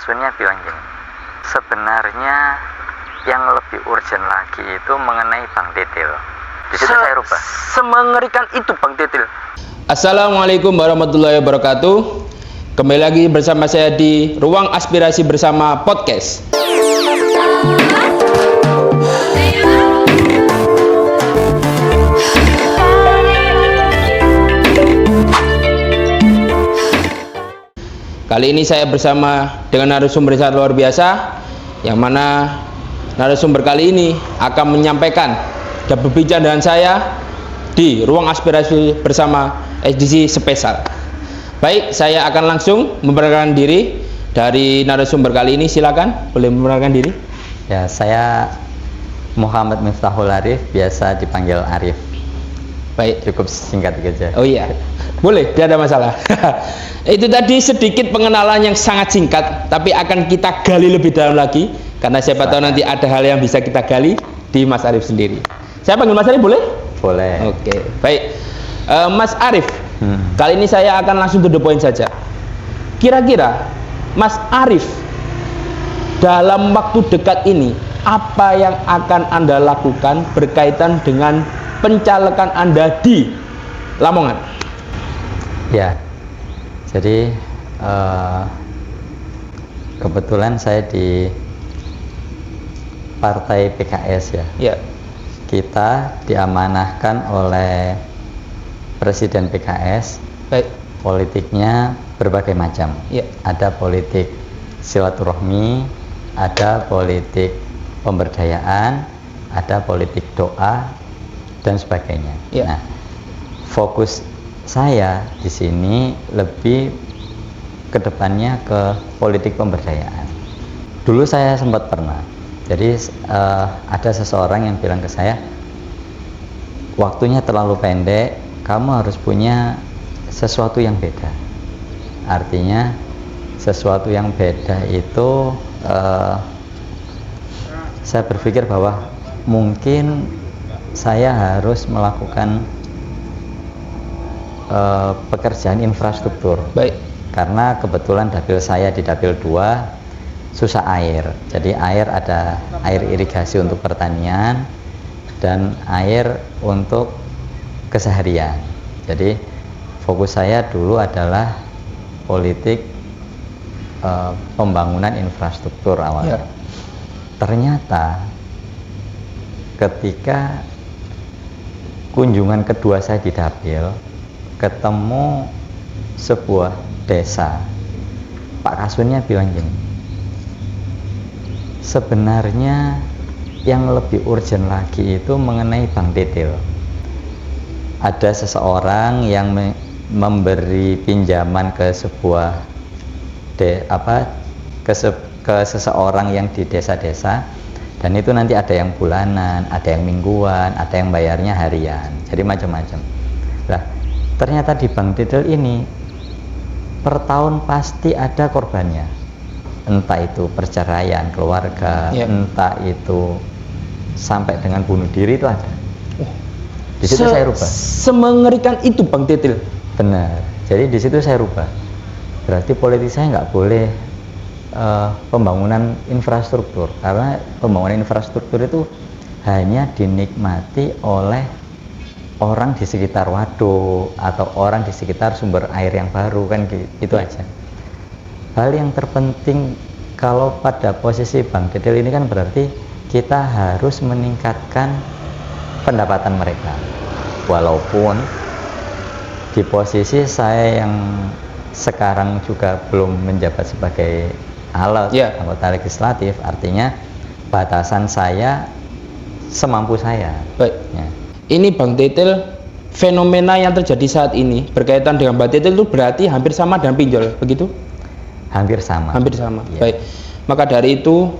Kasunnya bilang gini, sebenarnya yang lebih urgent lagi itu mengenai Bang Titil. Di situ saya rubah. Semengerikan itu Bang Titil. Assalamualaikum warahmatullahi wabarakatuh. Kembali lagi bersama saya di Ruang Aspirasi Bersama Podcast. Kali ini saya bersama dengan narasumber yang luar biasa, yang mana narasumber kali ini akan menyampaikan dan berbicara dengan saya di Ruang Aspirasi Bersama edisi spesial. Baik, saya akan langsung memperkenalkan diri dari narasumber kali ini. Silakan, boleh memperkenalkan diri. Ya, saya Muhammad Miftahul Arif, biasa dipanggil Arif. Baik, cukup singkat saja. Oh iya, boleh, tidak ada masalah. Itu tadi sedikit pengenalan yang sangat singkat, tapi akan kita gali lebih dalam lagi, karena siapa tahu nanti ada hal yang bisa kita gali di Mas Arif sendiri. Saya panggil Mas Arif, boleh? Boleh. Oke, baik. Mas Arif, kali ini saya akan langsung to the point saja. Kira-kira Mas Arif dalam waktu dekat ini, apa yang akan Anda lakukan berkaitan dengan pencalekan Anda di Lamongan? Ya, jadi kebetulan saya di Partai PKS ya. Ya. Kita diamanahkan oleh Presiden PKS. Baik. Politiknya berbagai macam. Ya. Ada politik silaturahmi, ada politik pemberdayaan, ada politik doa dan sebagainya. Ya. Nah, fokus saya di sini lebih kedepannya ke politik pemberdayaan. Dulu saya sempat pernah. Jadi ada seseorang yang bilang ke saya, waktunya terlalu pendek, kamu harus punya sesuatu yang beda. Artinya sesuatu yang beda itu saya berpikir bahwa mungkin saya harus melakukan pekerjaan infrastruktur. Baik. Karena kebetulan dapil saya di dapil 2 susah air. Jadi ada air irigasi untuk pertanian dan air untuk keseharian. Jadi fokus saya dulu adalah politik pembangunan infrastruktur awalnya. Ya. Ternyata ketika kunjungan kedua saya di dapil, ketemu sebuah desa, Pak Kasunnya bilang gini, sebenarnya yang lebih urgent lagi itu mengenai Bang Titil. Ada seseorang yang memberi pinjaman ke sebuah ke seseorang yang di desa-desa, dan itu nanti ada yang bulanan, ada yang mingguan, ada yang bayarnya harian, jadi macam-macam. Nah, ternyata di Bang Titil ini per tahun pasti ada korbannya, entah itu perceraian keluarga, entah itu sampai dengan bunuh diri, itu ada. Di situ saya rubah. Semengerikan itu Bang Titil. Benar. Jadi di situ saya rubah. Berarti politik saya nggak boleh pembangunan infrastruktur, karena pembangunan infrastruktur itu hanya dinikmati oleh orang di sekitar waduk atau orang di sekitar sumber air yang baru, kan gitu aja. Hal yang terpenting kalau pada posisi Bang Titil ini kan berarti kita harus meningkatkan pendapatan mereka. Walaupun di posisi saya yang sekarang juga belum menjabat sebagai anggota legislatif, artinya batasan saya semampu saya. Baik. Ya. Ini Bang Titil, fenomena yang terjadi saat ini berkaitan dengan Bang Titil itu berarti hampir sama dengan pinjol, begitu? Hampir sama. Hampir sama. Ya. Baik. Maka dari itu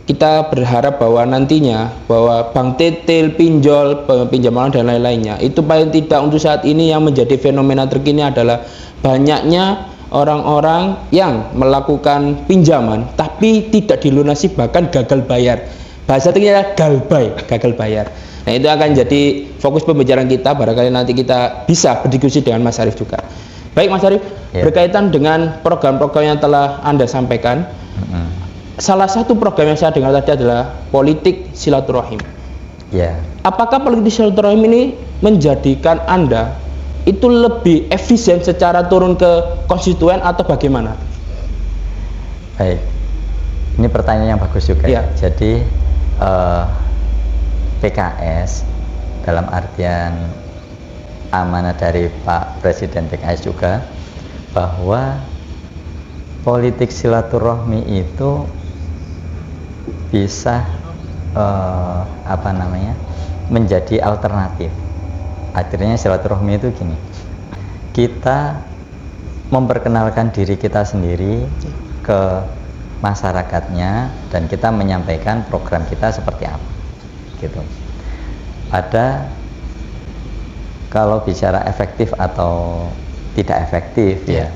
kita berharap bahwa nantinya bahwa Bang Titil, pinjol, pinjaman dan lain-lainnya itu paling tidak untuk saat ini yang menjadi fenomena terkini adalah banyaknya orang-orang yang melakukan pinjaman tapi tidak dilunasi, bahkan gagal bayar. Bahasa tingginya gagal bayar. Nah, itu akan jadi fokus pembicaraan kita. Barangkali nanti kita bisa berdiskusi dengan Mas Arif juga. Baik Mas Arief, Ya. berkaitan dengan program-program yang telah Anda sampaikan, salah satu program yang saya dengar tadi adalah politik silaturahim. Ya, Apakah politik silaturahim ini menjadikan Anda itu lebih efisien secara turun ke konstituen atau bagaimana? baik. Ini pertanyaan yang bagus juga. Ya. Jadi PKS dalam artian amanah dari Pak Presiden PKS juga, bahwa politik silaturahmi itu bisa menjadi alternatif. Artinya silaturahmi itu gini, kita memperkenalkan diri kita sendiri ke masyarakatnya dan kita menyampaikan program kita seperti apa gitu. Kalau bicara efektif atau tidak efektif ya,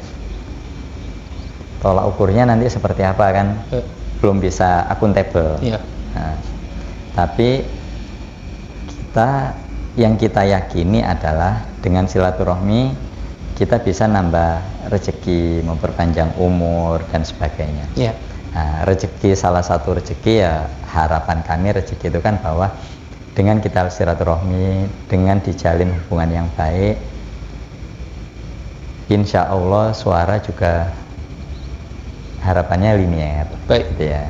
tolak ukurnya nanti seperti apa kan, belum bisa akuntabel. Nah, tapi yang kita yakini adalah dengan silaturahmi kita bisa nambah rezeki, memperpanjang umur dan sebagainya. Nah, rezeki, salah satu rezeki ya, harapan kami rezeki itu kan bahwa dengan kita silaturahmi, dengan dijalin hubungan yang baik, insya Allah suara juga harapannya linear. Baik. Gitu ya.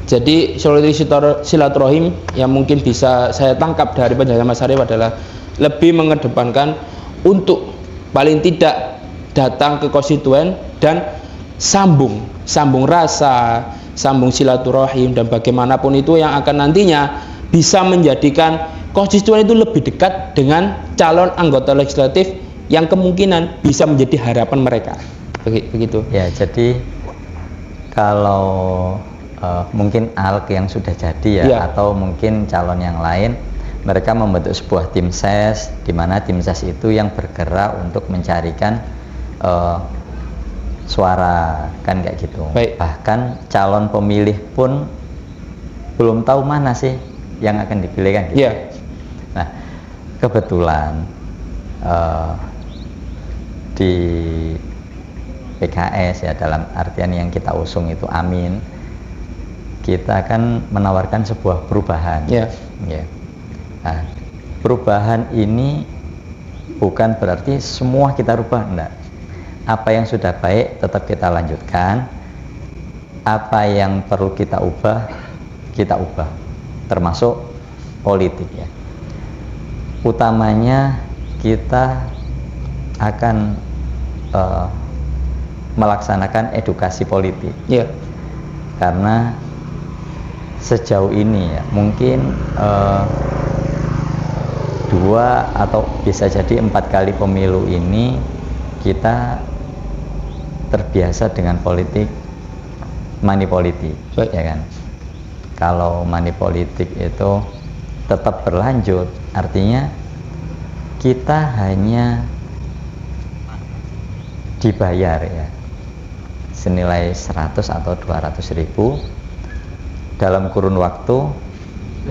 Jadi solusi silaturahim yang mungkin bisa saya tangkap dari penjelasan Mas Arief adalah lebih mengedepankan untuk paling tidak datang ke konstituen dan sambung rasa, sambung silaturahim, dan bagaimanapun itu yang akan nantinya bisa menjadikan konstituen itu lebih dekat dengan calon anggota legislatif yang kemungkinan bisa menjadi harapan mereka. Begitu. Ya, jadi kalau mungkin ALK yang sudah jadi atau mungkin calon yang lain, mereka membentuk sebuah tim ses, di mana tim ses itu yang bergerak untuk mencarikan suara, kan kayak gitu. Baik. Bahkan calon pemilih pun belum tahu mana sih yang akan dipilih, kan gitu. Nah, kebetulan di PKS ya, dalam artian yang kita usung itu Amin, kita akan menawarkan sebuah perubahan. Nah, perubahan ini bukan berarti semua kita rubah, enggak. Apa yang sudah baik tetap kita lanjutkan, apa yang perlu kita ubah, termasuk politik ya. Utamanya kita akan melaksanakan edukasi politik. Karena sejauh ini ya, mungkin 2 atau bisa jadi 4 kali pemilu ini kita terbiasa dengan politik, money politik, ya kan. Kalau money politik itu tetap berlanjut, artinya kita hanya dibayar ya senilai 100 atau 200 ribu dalam kurun waktu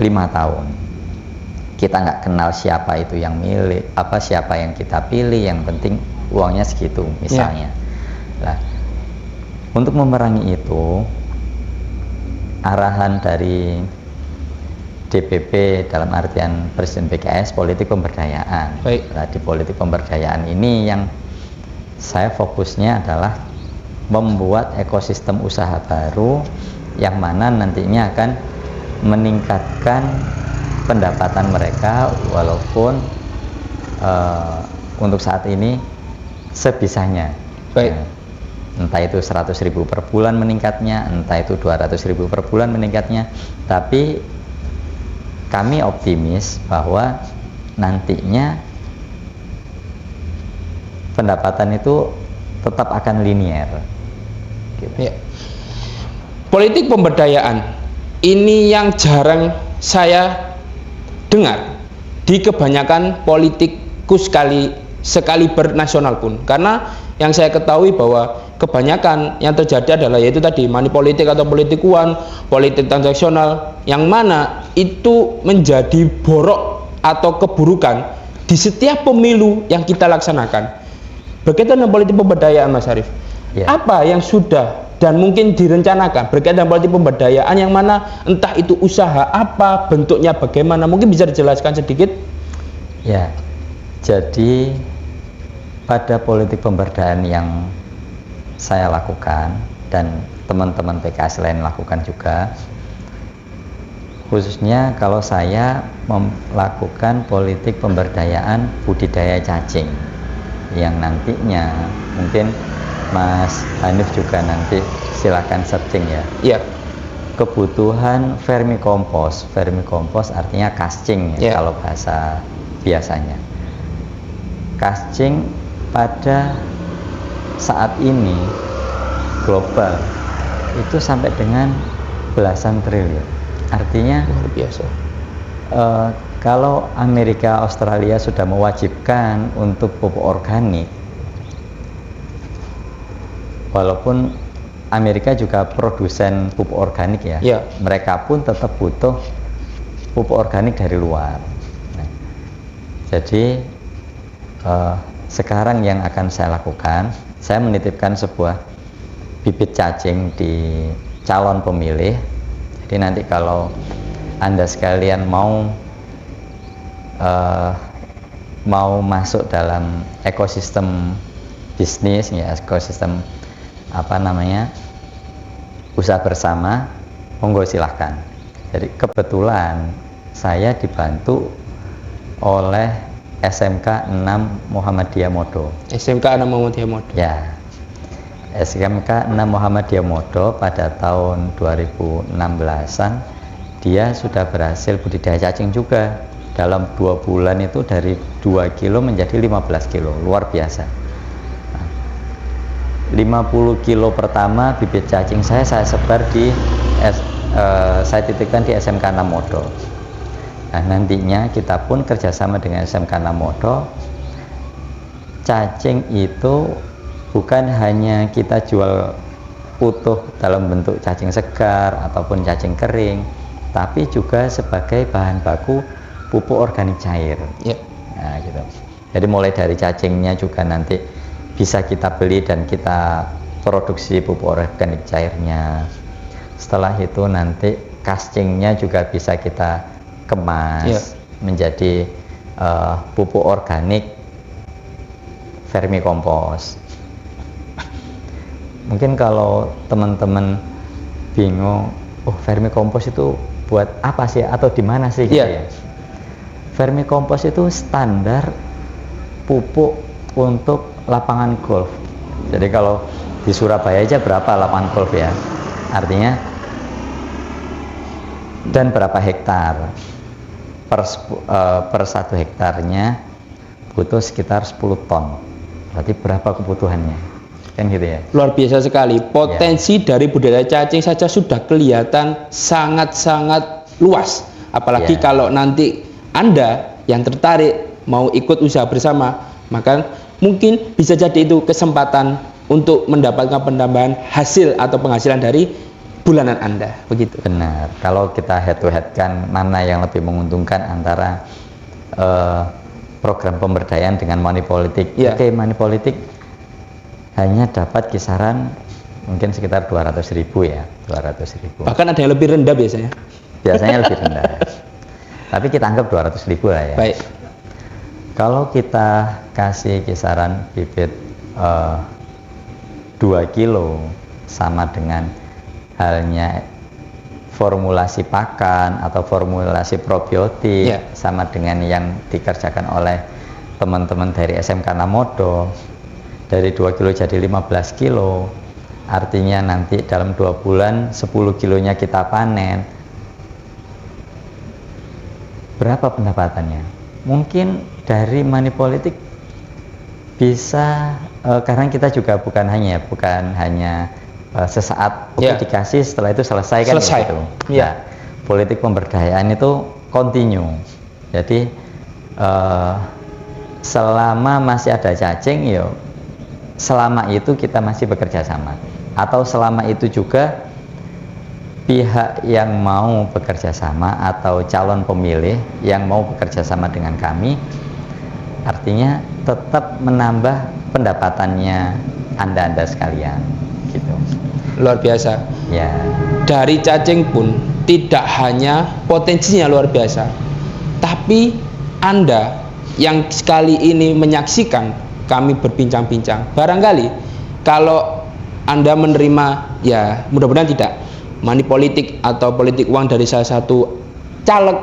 5 tahun. Kita nggak kenal siapa itu yang milik, siapa yang kita pilih, yang penting uangnya segitu misalnya. Nah, untuk memerangi itu, arahan dari DPP dalam artian Presiden PKS, politik pemberdayaan. Nah, di politik pemberdayaan ini yang saya fokusnya adalah membuat ekosistem usaha baru yang mana nantinya akan meningkatkan pendapatan mereka, walaupun untuk saat ini sebisanya. Entah itu 100 ribu per bulan meningkatnya, entah itu 200 ribu per bulan meningkatnya, tapi kami optimis bahwa nantinya pendapatan itu tetap akan linear gitu. Politik pemberdayaan ini yang jarang saya dengar di kebanyakan politikus sekaliber nasional pun, karena yang saya ketahui bahwa kebanyakan yang terjadi adalah yaitu tadi money politik atau politik uang, politik transaksional, yang mana itu menjadi borok atau keburukan di setiap pemilu yang kita laksanakan. Berkaitan dengan politik pemberdayaan, Mas Arief, Ya. apa yang sudah dan mungkin direncanakan berkaitan dengan politik pemberdayaan yang mana entah itu usaha apa, bentuknya bagaimana, mungkin bisa dijelaskan sedikit? Ya, jadi pada politik pemberdayaan yang saya lakukan dan teman-teman PKS lain lakukan juga, khususnya kalau saya melakukan politik pemberdayaan budidaya cacing yang nantinya mungkin Mas Hanif juga nanti silakan searching ya. Ya. Kebutuhan vermikompos, vermikompos artinya casing ya, kalau bahasa biasanya. Casing pada saat ini global itu sampai dengan belasan triliun. Artinya Luar biasa. kalau Amerika, Australia sudah mewajibkan untuk pupuk organik, walaupun Amerika juga produsen pupuk organik ya, mereka pun tetap butuh pupuk organik dari luar. Nah, jadi sekarang yang akan saya lakukan, saya menitipkan sebuah bibit cacing di calon pemilih. Jadi nanti kalau Anda sekalian mau masuk dalam ekosistem bisnis ya, ekosistem usaha bersama, monggo silahkan. Jadi kebetulan saya dibantu oleh SMK 6 Muhammadiyah Modo. SMK 6 Muhammadiyah Modo. Ya, SMK 6 Muhammadiyah Modo pada tahun 2016-an dia sudah berhasil budidaya cacing juga. Dalam 2 bulan itu dari 2 kilo menjadi 15 kilo, luar biasa. 50 kilo pertama bibit cacing saya sebar saya titipkan di SMK 6 Modo. Nah, nantinya kita pun kerjasama dengan SMK 6 Modo. Cacing itu bukan hanya kita jual utuh dalam bentuk cacing segar ataupun cacing kering, tapi juga sebagai bahan baku pupuk organik cair. Nah, gitu. Jadi mulai dari cacingnya juga nanti bisa kita beli dan kita produksi pupuk organik cairnya. Setelah itu nanti casingnya juga bisa kita kemas menjadi pupuk organik vermikompos. Mungkin kalau teman-teman bingung, vermikompos itu buat apa sih atau di mana sih gitu ya. Vermikompos itu standar pupuk untuk lapangan golf. Jadi kalau di Surabaya aja berapa lapangan golf ya? Artinya dan berapa hektar per 1 hektarnya butuh sekitar 10 ton. Berarti berapa kebutuhannya? Kan gitu ya. Luar biasa sekali. Potensi dari budidaya cacing saja sudah kelihatan sangat-sangat luas. Apalagi kalau nanti Anda yang tertarik mau ikut usaha bersama, maka mungkin bisa jadi itu kesempatan untuk mendapatkan penambahan hasil atau penghasilan dari bulanan Anda, begitu. Benar. Kalau kita head to head kan mana yang lebih menguntungkan antara program pemberdayaan dengan money politik. Oke, money politik hanya dapat kisaran mungkin sekitar 200.000 ya, 200.000. Bahkan ada yang lebih rendah biasanya. Biasanya lebih rendah. Tapi kita anggap 200.000 lah ya. Baik. Kalau kita kasih kisaran bibit 2 kilo sama dengan halnya formulasi pakan atau formulasi probiotik sama dengan yang dikerjakan oleh teman-teman dari SMK 6 Modo, dari 2 kilo jadi 15 kilo, artinya nanti dalam 2 bulan 10 kilonya kita panen. Berapa pendapatannya? Mungkin dari money politik bisa karena kita juga bukan hanya sesaat dikasih setelah itu selesai kan gitu. Politik pemberdayaan itu continue. Jadi selama masih ada cacing selama itu kita masih bekerja sama, atau selama itu juga pihak yang mau bekerja sama atau calon pemilih yang mau bekerja sama dengan kami, artinya tetap menambah pendapatannya Anda sekalian gitu. Luar biasa. Ya. Dari cacing pun tidak hanya potensinya luar biasa, tapi Anda yang sekali ini menyaksikan kami berbincang-bincang, barangkali kalau Anda menerima, ya mudah-mudahan tidak, money politik atau politik uang dari salah satu caleg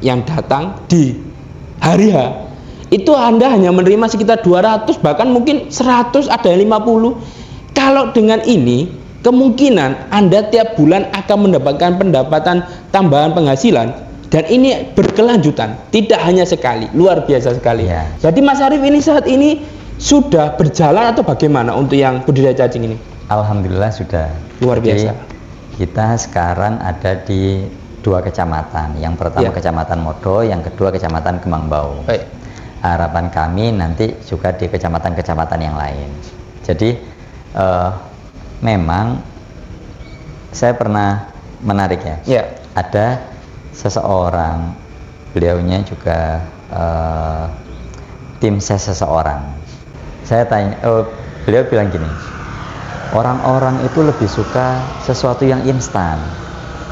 yang datang di hari H, itu Anda hanya menerima sekitar 200, bahkan mungkin 100, ada yang 50. Kalau dengan ini, kemungkinan Anda tiap bulan akan mendapatkan pendapatan tambahan penghasilan, dan ini berkelanjutan, tidak hanya sekali. Luar biasa sekali. Ya. Jadi Mas Arief ini saat ini sudah berjalan atau bagaimana untuk yang budidaya cacing ini? Alhamdulillah sudah. Luar biasa. Jadi, kita sekarang ada di 2 kecamatan. Yang pertama Ya. Kecamatan Modo, yang kedua Kecamatan Kembangbau. Baik. Harapan kami nanti juga di kecamatan-kecamatan yang lain. Jadi memang saya pernah menarik ya. Ya. Ada seseorang, beliaunya juga tim ses seseorang. Saya tanya, beliau bilang gini, orang-orang itu lebih suka sesuatu yang instan.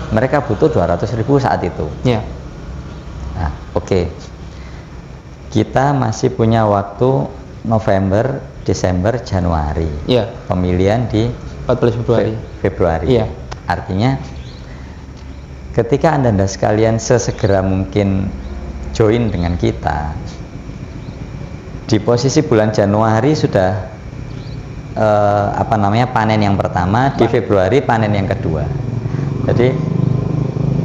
Mereka butuh 200.000 saat itu. Ya. Nah, oke. Kita masih punya waktu November, Desember, Januari. Ya. Pemilihan di 14 Februari. Februari. Iya. Artinya ketika Anda sekalian sesegera mungkin join dengan kita, di posisi bulan Januari sudah panen yang pertama, di Februari panen yang kedua. Jadi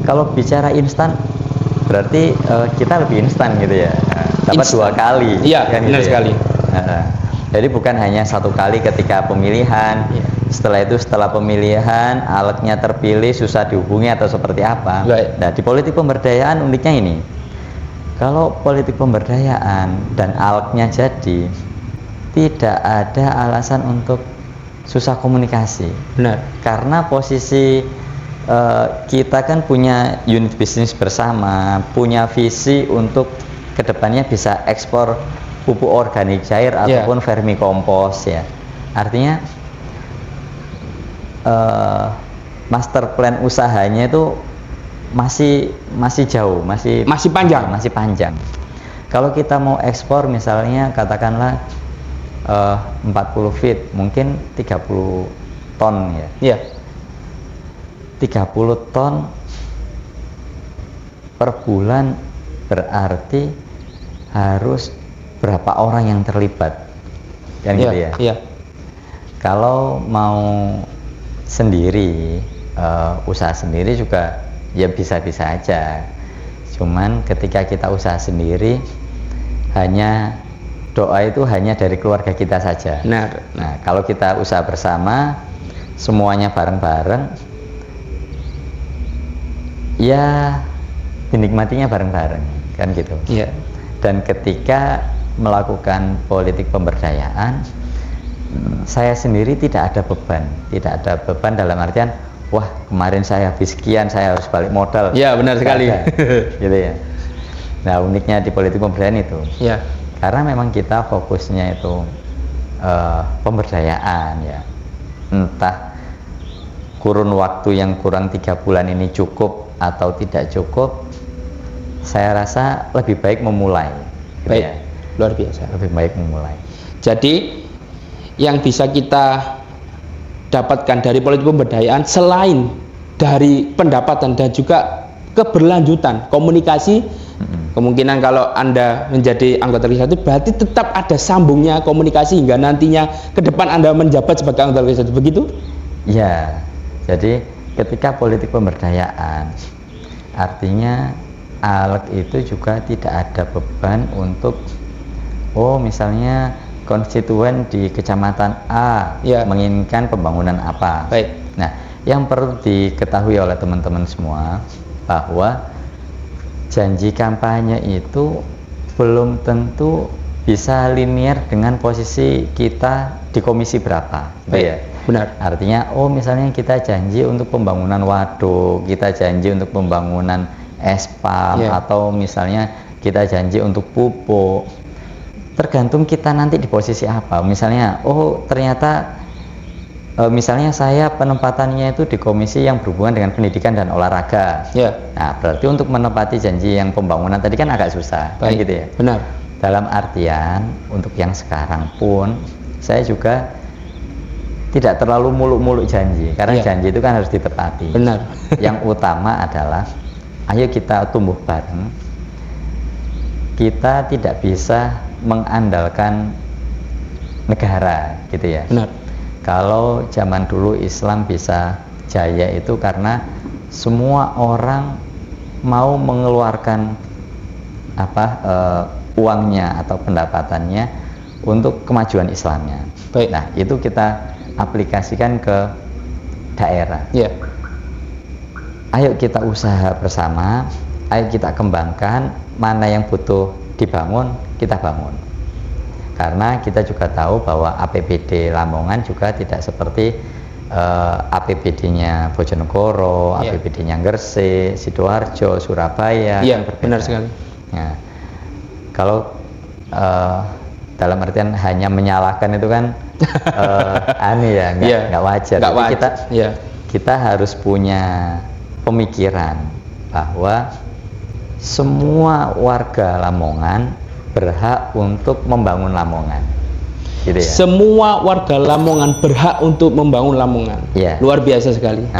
kalau bicara instan berarti kita lebih instan gitu ya, dapat Instan. 2 kali. Iya, kan benar gitu ya. sekali. Jadi bukan hanya 1 kali ketika pemilihan, Iya. setelah itu setelah pemilihan alatnya terpilih susah dihubungi atau seperti apa. Baik. Nah, di politik pemberdayaan uniknya ini, kalau politik pemberdayaan dan alatnya jadi, tidak ada alasan untuk susah komunikasi. Benar. Karena posisi kita kan punya unit bisnis bersama, punya visi untuk kedepannya bisa ekspor pupuk organik cair ataupun vermikompos ya. Artinya master plan usahanya itu masih jauh, masih panjang. masih panjang. Kalau kita mau ekspor misalnya katakanlah 40 feet, mungkin 30 ton ya. Iya. 30 ton per bulan berarti harus berapa orang yang terlibat, kan gitu ya. Iya. Kalau mau sendiri, usaha sendiri juga ya bisa-bisa aja. Cuman ketika kita usaha sendiri, hanya doa itu hanya dari keluarga kita saja. Benar. Nah, kalau kita usaha bersama, semuanya bareng-bareng, ya dinikmatinya bareng-bareng, kan gitu. Iya. Dan ketika melakukan politik pemberdayaan, saya sendiri tidak ada beban dalam artian, wah kemarin saya habis sekian, saya harus balik modal. Iya, benar sekali. Gitu ya. Nah, uniknya di politik pemberdayaan itu, Iya. karena memang kita fokusnya itu pemberdayaan ya. Entah kurun waktu yang kurang 3 bulan ini cukup atau tidak cukup, saya rasa lebih baik memulai. Gitu Baik. ya. Luar biasa. Lebih baik memulai. Jadi yang bisa kita dapatkan dari politik pemberdayaan selain dari pendapatan dan juga keberlanjutan komunikasi, kemungkinan kalau Anda menjadi anggota legislatif berarti tetap ada sambungnya komunikasi hingga nantinya ke depan Anda menjabat sebagai anggota legislatif, begitu? Ya, jadi ketika politik pemberdayaan artinya ALEK itu juga tidak ada beban untuk misalnya konstituen di kecamatan A menginginkan pembangunan apa. Baik. Nah, yang perlu diketahui oleh teman-teman semua bahwa janji kampanye itu belum tentu bisa linear dengan posisi kita di komisi berapa. Baik. Ya. Benar. Artinya, misalnya kita janji untuk pembangunan waduk, kita janji untuk pembangunan SPAM, atau misalnya kita janji untuk pupuk. tergantung kita nanti di posisi apa. Misalnya, oh ternyata misalnya saya penempatannya itu di komisi yang berhubungan dengan pendidikan dan olahraga. Ya. Nah, berarti untuk menepati janji yang pembangunan tadi kan agak susah, kan Baik. gitu ya. Benar. Dalam artian untuk yang sekarang pun saya juga tidak terlalu muluk-muluk janji, karena Ya. janji itu kan harus ditepati. Benar. Yang utama adalah ayo kita tumbuh bareng. Kita tidak bisa mengandalkan negara, gitu ya. Benar. Kalau zaman dulu Islam bisa jaya itu karena semua orang mau mengeluarkan uangnya atau pendapatannya untuk kemajuan Islamnya. Baik. Nah, itu kita aplikasikan ke daerah. Ya. Ayo kita usaha bersama, ayo kita kembangkan, mana yang butuh dibangun, kita bangun. Karena kita juga tahu bahwa APBD Lamongan juga tidak seperti APBD-nya Bojonegoro, Ya. APBD-nya Gresik, Sidoarjo, Surabaya. Iya, kan berbeda. benar sekali. Nah, kalau dalam artian hanya menyalahkan itu kan aneh ya, Iya. nggak wajar. Nggak Jadi wajar. Iya. kita harus punya pemikiran bahwa semua warga Lamongan berhak untuk membangun Lamongan, gitu ya. Semua warga Lamongan berhak untuk membangun Lamongan. Iya. Luar biasa sekali. Nah,